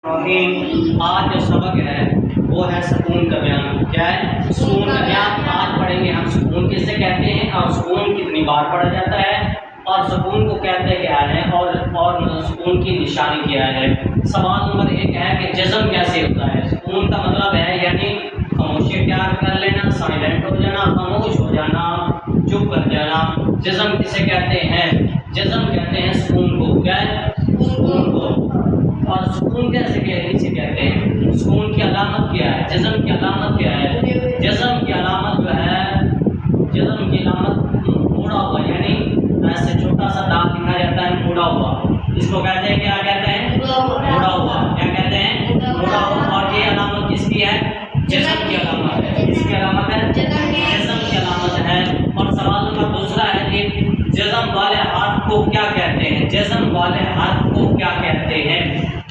आज जो सबक है वो है सुकून का बयान। क्या है? सुकून का बयान। आज पढ़ेंगे हम सुकून किसे कहते हैं और सुकून कितनी बार पढ़ा जाता है और सुकून को कहते क्या है और सुकून की निशानी क्या है। सवाल नंबर 1 है कि जज़्म कैसे होता है। सुकून का मतलब है यानी खामोशी इख्तियार कर लेना, साइलेंट हो जाना, खामोश हो जाना, चुप कर जाना। जज़्म किसे कहते हैं? जज़्म कहते हैं सुकून को। क्या है? सुकून को। और सुकून कैसे कहते हैं? सुकून की अलामत क्या है? जज़्म की अलामत क्या है? जज़्म की अलामत जो है, जज़्म की अलामत मुड़ा हुआ, यानी ऐसे छोटा सा दाग लिखा जाता है मुड़ा हुआ, इसको कहते हैं क्या कहते हैं? मुड़ा हुआ। क्या कहते हैं? मुड़ा हुआ। और ये अलामत किसकी है? जज़्म की अलामत है। किसकी अलामत है? जज़्म की अलामत है। और सवाल नंबर 2 है कि जज़्म वाले हर्फ को क्या कहते हैं? जज़्म वाले हर्फ को क्या कहते हैं?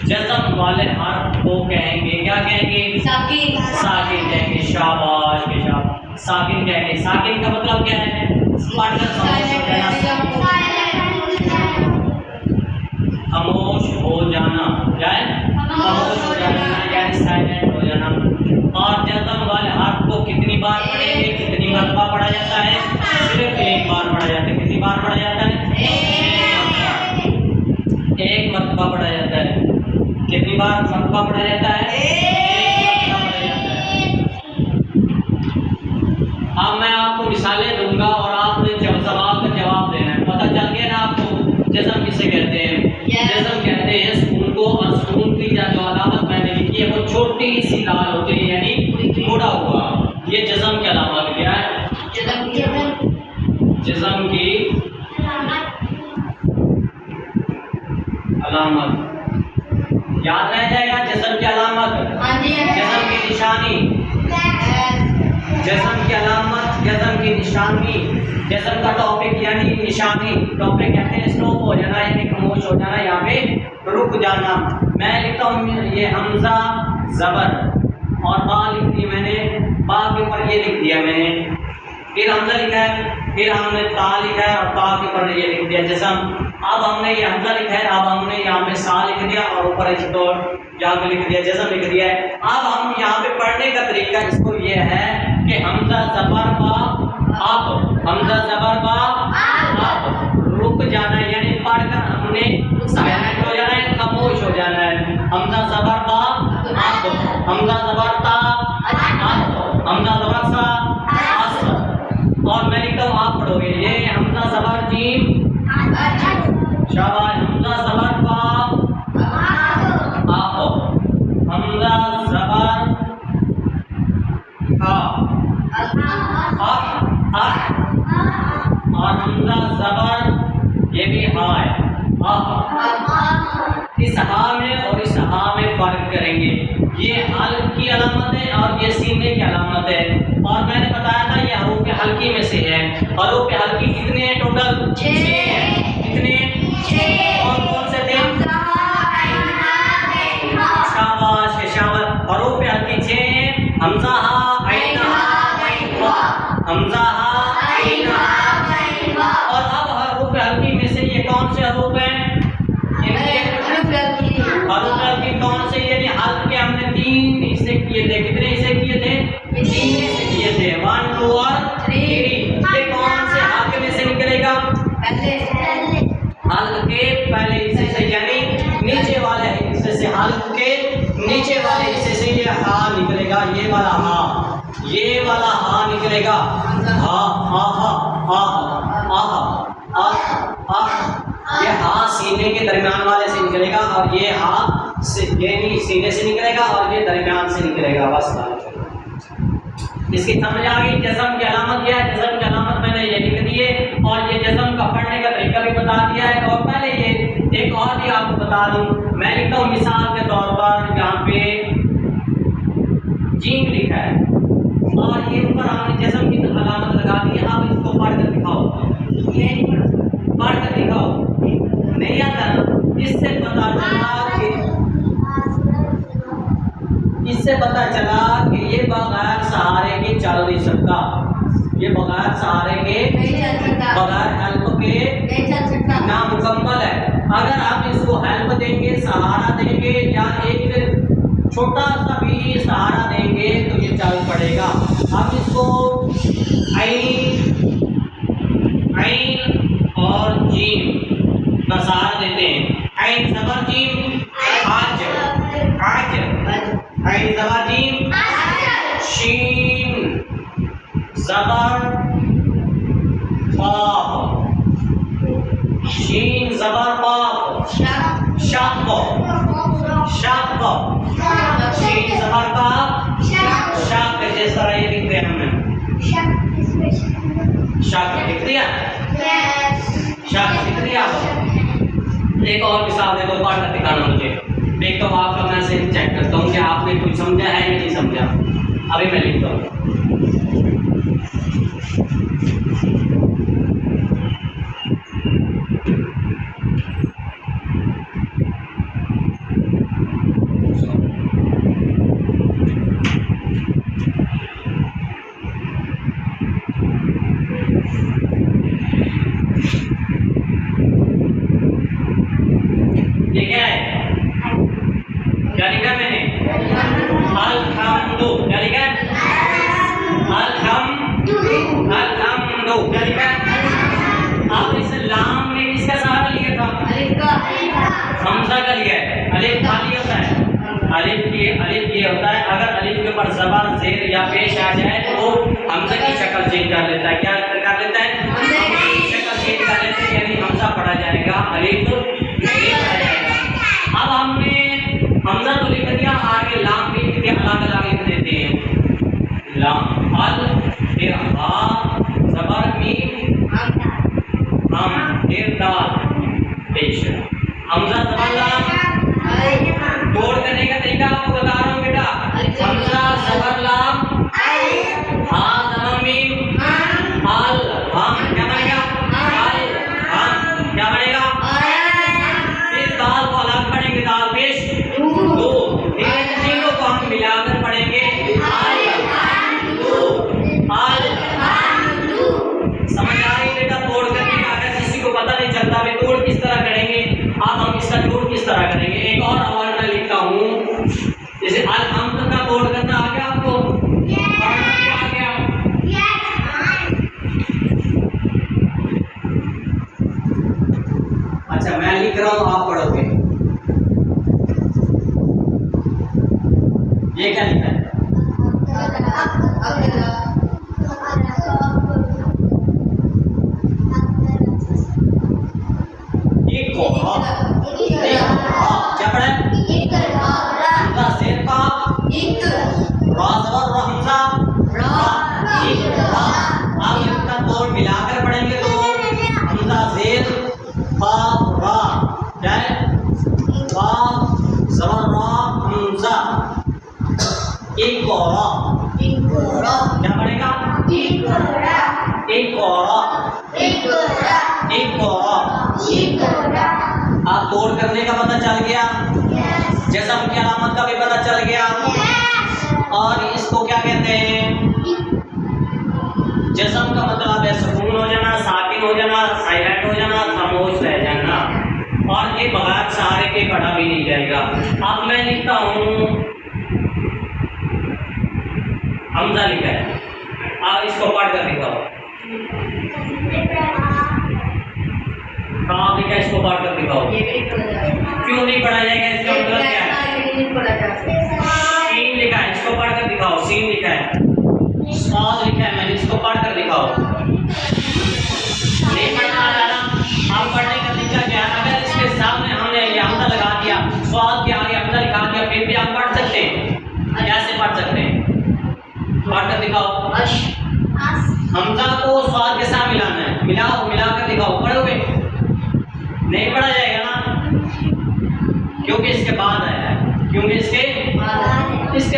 जज़्म वाले हर्फ को कहेंगे क्या कहेंगे? साकिन। साकिन कहेंगे। शाबाश के शाबाश। साकिन कहेंगे। साकिन का मतलब क्या है? खामोश हो जाना। क्या है? खामोश हो जाना यानी साइलेंट हो जाना। और जज़्म वाले हर्फ को कितनी बार पढ़ेंगे? कितनी मरतबा पढ़ा जाता है? सिर्फ 1 बार पढ़ा जाता है। कितनी बार पढ़ा जाता है? 1 मरतबा पढ़ा जाता है। कितनी बार मरतबा पढ़ा जाता है? 1 मरतबा पढ़ा जाता है। अब मैं आपको मिसालें दूंगा और आपने सवाल का जवाब देना है। पता चल गया ना आपको जज़्म किसे कहते हैं? जज़्म कहते हैं सुकून को। और सुकून की जो अलामत मैंने लिखी है वो छोटी सी लाल होती है यानी मुड़ा हुआ। ये जज़्म की अलामत क्या है? जज़्म की अलामत याद रह जाएगा। जज़्म की अलामत, जज़्म की निशानी, जज़्म की अलामत, जज़्म की निशानी, जज़्म का टॉपिक यानी निशानी। टॉपिक कहते हैं स्टॉप हो जाना यानी खामोश हो जाना, यहाँ पे रुक जाना। मैं लिखता हूँ ये हमजा ज़बर और बा लिख दी मैंने, बा के ऊपर ये लिख दिया मैंने, फिर हमजा लिखा है, फिर हमने ता लिखा है और ता के ऊपर ये लिख दिया जज़्म। अब हमने ये हमजा लिखा है, अब हमने यहाँ पे सा लिख दिया और ऊपर इसको यहाँ पे लिख दिया जज़्म लिख दिया है। अब हम यहाँ पे पढ़ने का तरीका इसको ये है कि हमजा ज़बर बा अब, हमजा ज़बर बा अब, रुक जाना है यानी पढ़कर हमने साइलेंट हो जाना है, खामोश हो जाना है। हमजा ज़बर बा अब, हमजा ज़बर ता अब, हमजा ज़बर सा अस। और मैं लिखता हूँ आप पढ़ोगे ये हमजा ज़बर जीम शाबाश, हमजा ज़बर बा आप, हमजा ज़बर हा और हमजा ज़बर ये भी हा है। इस हा में और इस हा में फर्क करेंगे। ये हल्क की अलामत है और ये सीने की अलामत है। और मैंने बताया था ये हरूफ हल्की में से है। हरूफ हल्की कितने हैं टोटल? 6 हैं। कितने? 6। कौन कौन से थे? शाबाश शाबाश। हरूफ हल्की 6 हैं। हमजा हा, ऐन हा, हमजा हा, ऐन हा। और अब हरूफ हल्की में से ये कौन से हरूफ हैं? हरूफ हल्की कौन से? यानी हल्क के हमने 3 हिस्से किए थे। कितने हिस्से किए थे? 3 हिस्से किए थे। 1 2 और 3। ये कौन से हल्क में से निकलेगा? हल्क के पहले हिस्से से यानी नीचे वाले हिस्से से, हल्क के नीचे वाले हिस्से से ये हा निकलेगा। ये वाला हा, ये वाला हा निकलेगा। हा हा हा हा हा। ये हा सीने के दरमियान वाले से निकलेगा और ये हा से यानी सीने से निकलेगा और ये दरमियान से निकलेगा। बस इसकी समझ आ गई? जज़्म की अलामत क्या है? जज़्म की अलामत मैंने ये लिख दी है और ये जज़्म का पढ़ने का तरीका भी बता दिया है। और पहले ये एक और भी आपको बता दूं, मैं लिखता हूँ मिसाल के तौर पर यहाँ पे जीम लिखा है और ये ऊपर हमने जज़्म की अलामत लगा दी है। अब इसको पढ़कर दिखाओ, पढ़कर दिखाओ। नहीं आता ना? इससे पता चला कि ये बगैर सहारे के चल नहीं सकता। ये बगैर सहारे के, बगैर हेल्प के नामुकम्मल है। अगर आप इसको हेल्प देंगे, सहारा देंगे या एक छोटा सा भी सहारा देंगे तो ये चाल पड़ेगा। अब इसको ऐन और जीम का सहारा देते हैं। ऐन ज़बर जीम आज, ऐन ज़बर जीम, शीन ज़बर क़ाफ़, शीन ज़बर क़ाफ़, शक़ शक़, शीन ज़बर क़ाफ़, शक़, जिस तरह ये लिखते हैं हमने शक़ लिख दिया, शक़ लिख दिया। एक और मिसाल दे दो, पढ़कर दिखाना मुझे, देखता हूँ आपका मैसेज चेक करता हूँ कि आपने कुछ समझा है या नहीं समझा। अभी मैं लिखता हूँ। ये क्या है? क्या लिखा मैंने? अल्हम्दु, क्या लिखा? अल्हम्दु, क्या लिखा? अब इस लाम में किसका सहारा लिया था? हमजा का लिया है। अलिफ खाली होता है, अलिफ ये होता है, अगर अलिफ के ऊपर ज़बर ज़ेर या पेश आ जाए तो वो हमजा की शक्ल चेंज कर लेता है। क्या कर लेता है? हमजा की शक्ल चेंज कर लेते हैं, यानी हमजा पढ़ा जाएगा, अलिफ नहीं पढ़ा जाएगा। अब हमने हमजा तो लिख दिया, आगे लाम भी लिख दिया, अलग-अलग लिख देते हैं। लाम अल फिर हा ज़बर मीम हम फिर दाल पेश, हमजा ज़बर लाम। तोड़ करने का तरीका आपको बता रहा हूँ बेटा। हमजा ज़बर लाम, हा ज़बर मीम, अल हम, क्या बनेगा? अल हम, क्या बनेगा? फिर दाल को अलग पढ़ेंगे, दाल पेश दो, तीनों को हम मिलाकर पढ़ेंगे अल समझ आ रही बेटा? तोड़ करने का अगर किसी को पता नहीं चलता भी तोड़ किस तरह करेंगे, अब हम इसका जोड़ किस तरह करेंगे। एक और हवाला मैं लिखता हूँ, जैसे अल हम का तोड़ करना आ गया आपको? आ गया। अच्छा मैं लिख रहा हूँ, आप पढ़ोगे। ये क्या लिखा है? क्या पढ़ा है? हमजा ज़ेर क़ाफ़, रा ज़बर रा, हमजा रा। अब इनका तोड़ मिलाकर पढ़ेंगे तो हमजा ज़ेर क़ाफ़ रा, क्या है? क़ाफ़ ज़बर रा हमजा, इक़रा, क्या पढ़ेगा? इक़रा। आप तोड़ करने का पता चल गया, जज़म की अलामत का भी पता चल गया। और इसको क्या कहते हैं? जज़म का मतलब है सुकून हो जाना, साकिन हो जाना, साइलेंट हो जाना, खामोश रह जाना, और ये बगैर सहारे के पढ़ा भी नहीं जाएगा। अब मैं लिखता हूँ, हमजा लिखा है, आप इसको पढ़ कर दिखाओ। कहाँ लिखा है? इसको पढ़ कर दिखाओ। क्यों नहीं पढ़ा जाएगा? इसका मतलब क्या है? सीन लिखा है, इसको पढ़ कर दिखाओ। सीन लिखा है, स्वाद लिखा है, मैंने इसको पढ़ कर दिखाओ। नहीं पढ़ना आ रहा? आप पढ़ने का तरीका क्या है? अगर इसके सामने हमने ये हमजा लगा दिया, स्वाद के आगे हमजा लिखा दिया, फिर भी आप पढ़ सकते हैं। कैसे पढ़ सकते हैं? पढ़ कर दिखाओ। हमजा को स्वाद के साथ मिलाना है, मिलाओ, मिलाकर दिखाओ। पढ़ोगे? नहीं पढ़ा जाएगा ना, क्योंकि इसके बाद आया है, क्योंकि इसके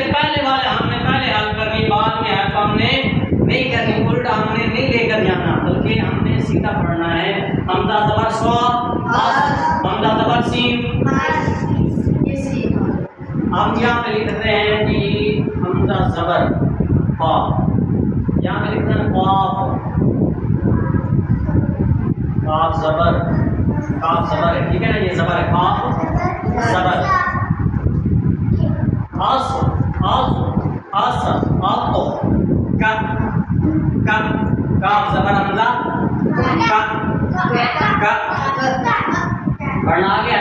पहले वाले हमने पहले हल करनी, बाद में हल हमने नहीं करनी, उल्टा हमने नहीं लेकर जाना, बल्कि हमने सीधा पढ़ना है। हमजा ज़बर स्वा, हमजा ज़बर सीन। हम यहाँ पे लिख रहे हैं कि हमजा ज़बर क़ा, यहाँ पे लिख रहे हैं क़ाफ़ ज़बर, क़ाफ़ ज़बर है, ठीक है ना? ये ज़बर है, क़ाफ़ ज़बर, क़ा अस अस अस अतो का काफ जबर हमजा का पढ़ना आ गया।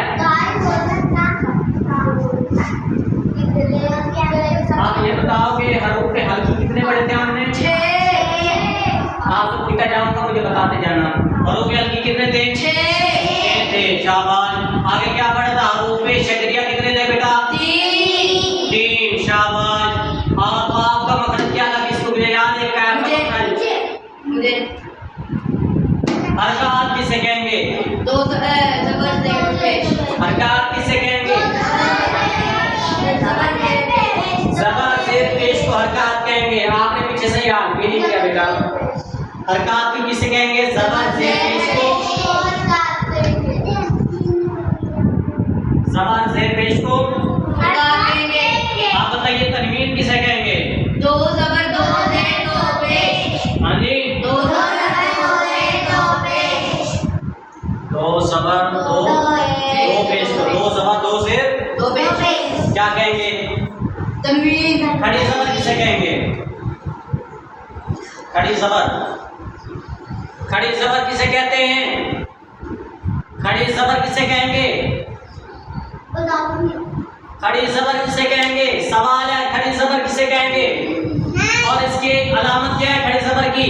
आप ये बताओ कि हरूफ पे हल्की कितने पढ़े थे हमने? 6। आप तो पूछता जाऊंगा, मुझे बताते जाना। हरूफ पे हल्की कितने थे? 6 थे। शाबाश। आगे क्या पढ़ा था? हरूफ पे शदरिया कितने थे बेटा? 3। शाबाश। आपका मखरज क्या था? किसको मुझे याद है? क्या मुझे हरकत किसे कहेंगे? हरकत किसे कहेंगे? ज़बर ज़ेर पेश को हरकत कहेंगे। आपने पीछे से याद भी नहीं किया बेटा। हरकत भी किसे कहेंगे? ज़बर ज़ेर पेश को। ज़बर ज़ेर पेश को आप बताइए तनवीन किसे कहेंगे? 2 ज़बर 2 ज़ेर 2 पेश। हाँ जी, 2 ज़बर 2 ज़ेर 2 पेश। 2 ज़बर 2 पेश को। 2 ज़बर 2 ज़ेर 2 पेश क्या कहेंगे? तनवीन। खड़ी ज़बर किसे कहेंगे? खड़ी ज़बर किसे कहते हैं? खड़ी ज़बर किसे कहेंगे? खड़ी ज़बर किसे कहेंगे? सवाल है, खड़ी ज़बर किसे कहेंगे? और इसकी अलामत क्या है खड़ी ज़बर की?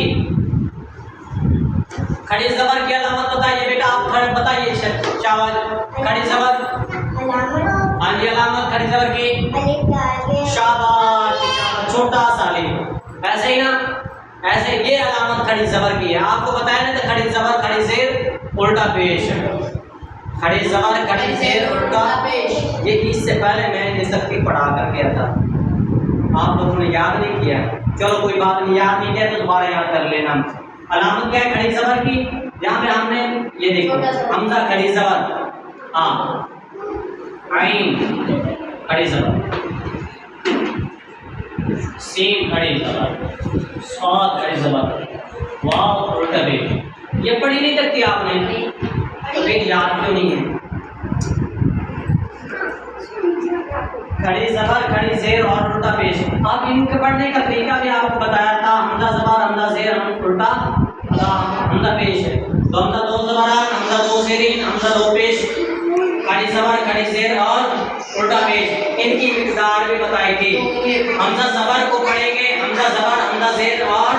खड़ी ज़बर की अलामत बताइए बेटा। आप बताइए शाबाश। खड़ी ज़बर, हाँ जी, अलामत खड़ी ज़बर की। शाबाश, छोटा सा अलिफ। ऐसे ही ना, ऐसे ये अलामत खड़ी ज़बर की है। आपको बताया ना, तो खड़ी ज़बर खड़ी ज़ेर उल्टा पेश। खड़ी ज़बर खड़ी ज़ेर उल्टा पेश। ये इससे पहले मैंने ये सब पढ़ा कर गया था, आप लोगों ने याद नहीं किया। चलो कोई बात नहीं, याद नहीं किया तो दोबारा याद कर लेना। अलामत क्या है खड़ी ज़बर की? यहाँ पे हमने ये देखो, हमजा खड़ी ज़बर, हाँ, आइन खड़ी ज़बर, सीन खड़ी ज़बर, स्वाद खड़ी ज़बर, वाव उल्टा पेश। ये पढ़ी नहीं सकती आपने, तो फिर याद क्यों नहीं है? खड़ी ज़बर खड़ी ज़ेर और उल्टा पेश। अब इनके पढ़ने का तरीका भी आपको बताया था। हमजा ज़बर हमजा ज़ेर उल्टा हमजा पेश है। तो हमजा 2 ज़बरान, हमजा 2 ज़ेरीन, हमजा 2 पेश, खड़ी ज़बर खड़ी ज़ेर और उल्टा पेश। इनकी मिक़दार भी बताई थी। हमजा ज़बर को पढ़ेंगे, हमजा ज़बर हमजा ज़ेर और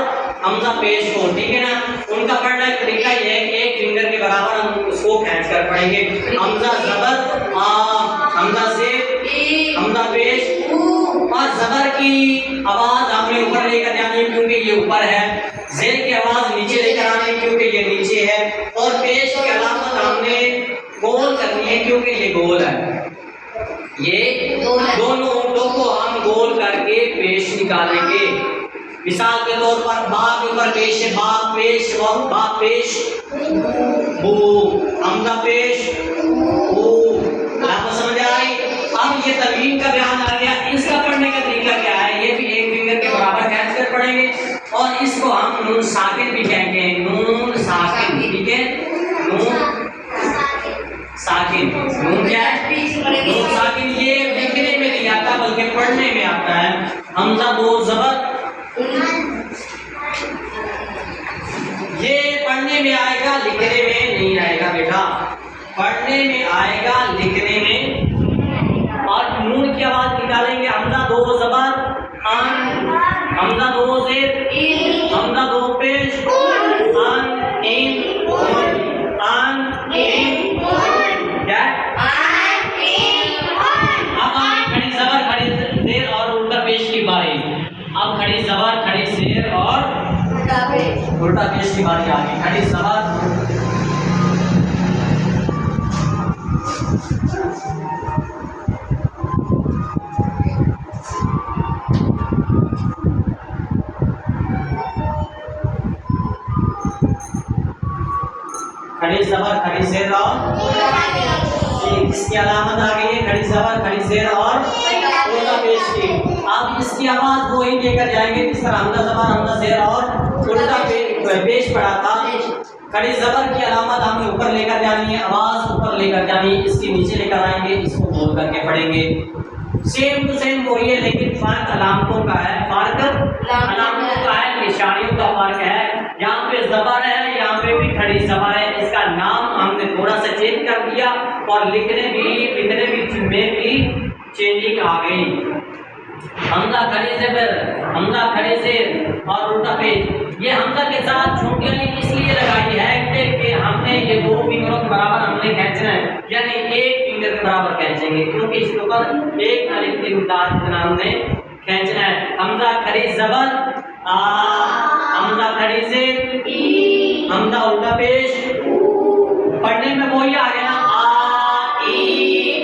हमजा पेश को, ठीक है ना। उनका पढ़ने का तरीका ये है कि एक फिंगर के बराबर हम उसको खींच कर पढ़ेंगे। हमजा ज़बर हमजा ज़ेर हमजा पेश, और ज़बर की आवाज आपने ऊपर लेकर जानी है क्योंकि ये ऊपर है, ज़ेर की आवाज नीचे लेकर आनी है क्योंकि ये नीचे है, और पेश की अलामत हमने गोल करनी है क्योंकि ये गोल है। ये दोनों ऊँटों को हम गोल करके पेश निकालेंगे। मिसाल के तौर पर बा के ऊपर पेश है, बा पेश, बा पेश, बू, हमजा पेश, बू। आपको समझ आई? अब ये तनवीन का बयान आ गया। इसका पढ़ने का तरीका क्या है? ये भी एक फिंगर के बराबर खींच कर पढ़ेंगे, और इसको हम नून साकिन भी कहेंगे। नून साकिन, ठीक है, नून साकिन। नून क्या है? नून साकिन। ये लिखने में नहीं आता बल्कि पढ़ने में आता है। हमजा 2 ज़बर, ये पढ़ने में आएगा, लिखने में नहीं आएगा बेटा। पढ़ने में आएगा, लिखने में। और नून की आवाज निकालेंगे। हमजा 2 ज़बर अन, हमजा 2 ज़ेर इन, हमजा 2 पेश अन इन अन इन, क्या? अब खड़ी ज़बर खड़ी ज़ेर और उल्टा पेश की बारी। अब खड़ी ज़बर खड़ी ज़ेर और उल्टा पेश की बारी आ गई। खड़ी ज़बर खड़ी ज़बर खड़ी ज़ेर और इसकी अलामत आ गई है खड़ी ज़बर खड़ी ज़ेर और उल्टा पेश की। अब इसकी आवाज वो ही लेकर जाएंगे जिस तरह हमजा ज़बर हमजा ज़ेर और उल्टा पेश पढ़ा था। खड़ी ज़बर की अलामत हमें ऊपर लेकर जानी है, आवाज ऊपर लेकर जानी है, इसके नीचे लेकर आएंगे, इसको बोल करके पढ़ेंगे। सेम टू सेम वही है, लेकिन फर्क अलामतों का है, फर्क अलामतों का है, निशानियों का फर्क है। यहाँ पे जबर है, यहाँ पे भी खड़ी जबर है। इसका नाम हमने थोड़ा सा चेंज कर दिया और लिखने भी में भी चेंजिंग आ गई। हमजा खड़े ज़बर, हमजा खड़े ज़ेर और उल्टा पेश। ये हमजा के साथ छोटियां लिख इसलिए लगाई है कि हमने ये दो फिंगरों के बराबर हमने खींचना है, यानी एक फिंगर के बराबर खींचेंगे, क्योंकि इसके ऊपर एक अलिफ की मिक़दार जितना हमने खींचना है। हमजा खड़ी ज़बर आ, हमजा खड़ी ज़ेर ई, हमजा उल्टा पेश पढ़ने में वही आ गया ना, आ ई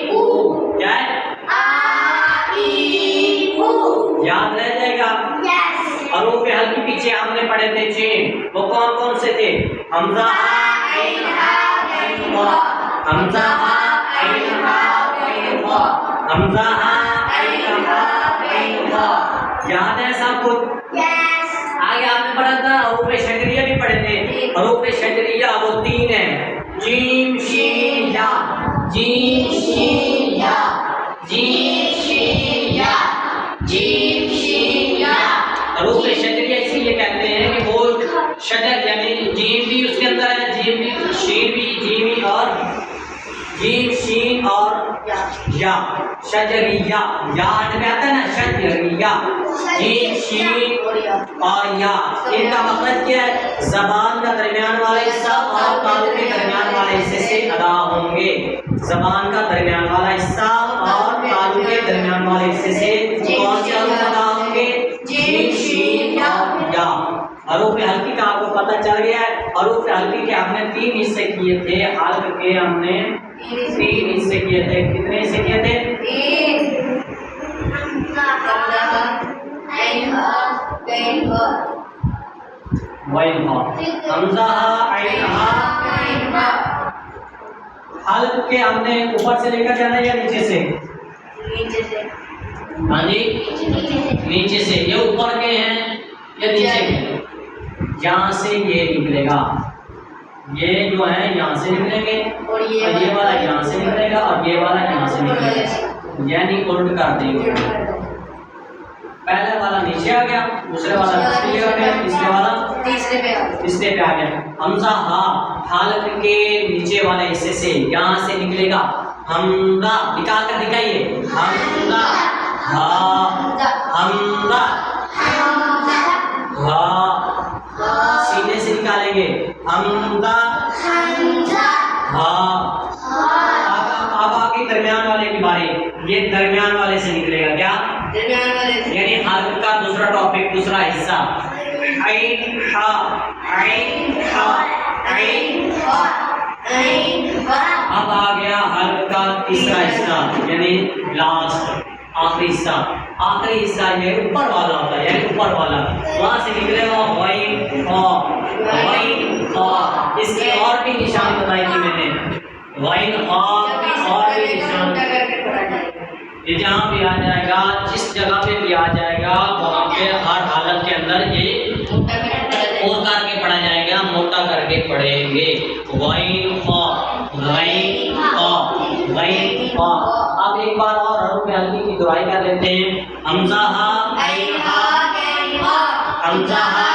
उ। क्या है? याद रह जाएगा। हरूफ हल्की पीछे हमने पढ़े थे चेन, वो कौन कौन से थे? हमजा आइन हा गैन वा, हमजा आइन हा गैन वा, हमजा आइन हा गैन वा। याद है सब कुछ? आगे आपने पढ़ा था हरूफ शजरिया भी पढ़े थे। हरूफ शजरिया वो तीन है, जीम शीन या, जीम शीन या, जीम शीन या, जीम शीन या। हरूफ शजरिया इसीलिए कहते हैं कि वो शजर यानी जीम भी उसके अंदर है, जीम भी, शीन भी, जीम भी और जीम शीन और या, शजरिया। याद में आता है ना, शजरिया, जीम शीन और या। इनका मतलब क्या है? जबान का दरमियान वाला हिस्सा और तालु के दरमियान वाले हिस्से से अदा होंगे। जबान का दरमियान वाला हिस्सा और तालु के दरमियान वाले हिस्से से कौन से हरूफ अदा होंगे? जीम शीन और या। हरूफ हल्की का आपको पता चल गया है। हरूफ हल्की के हमने तीन हिस्से किए थे, हल्क के हमने तीन हिस्से किए थे। कितने हिस्से किए थे? हमजा आइन हा। हल्क के हमने ऊपर से लेकर जाना है या नीचे से? हाँ जी, नीचे से। ये ऊपर के हैं या नीचे के? यहाँ से ये निकलेगा, ये जो है यहाँ से निकलेंगे और ये वाला यहाँ से निकलेगा और ये वाला यहाँ से निकलेगा, यानी उल्ट कर देंगे। पहला वाला नीचे आ गया, दूसरे वाला तीसरे आ गया, तीसरे वाला तीसरे पे आ गया। हमजा हा हालत के नीचे वाले हिस्से से यहाँ से निकलेगा। हमजा निकाल कर दिखाइए, हमजा हा, हमजा हा, सीने से निकालेंगे, हमजा हा। अब आगे दरमियान वाले की बारी, ये दरमियान वाले से निकलेगा। क्या? दरमियान वाले से, यानी हल्क का दूसरा टॉपिक, दूसरा हिस्सा। आइन हा, आइन हा, आइन हा, आइन हा। अब आ गया हल्क का तीसरा हिस्सा, यानी लास्ट आखिरी हिस्सा। आखिरी हिस्सा ये ऊपर वाला होता है, यानी ऊपर वाला, वहां से निकलेगा वाइन हा, वाइन हा। इसकी और भी निशान बताई थी मैंने, वाइन हा और भी निशान। ये जहाँ भी आ जाएगा, जिस जगह पे भी आ जाएगा, वहाँ पे हर हालत के अंदर ये मोटा करके पढ़ा जाएगा, मोटा करके पढ़ेंगे। वाइन हा, वाइन हा, वाइन हा। अब एक बार और हरूफ हल्की की दुआई कर लेते हैं। हमजा हा, आइन हा, हमजा हा,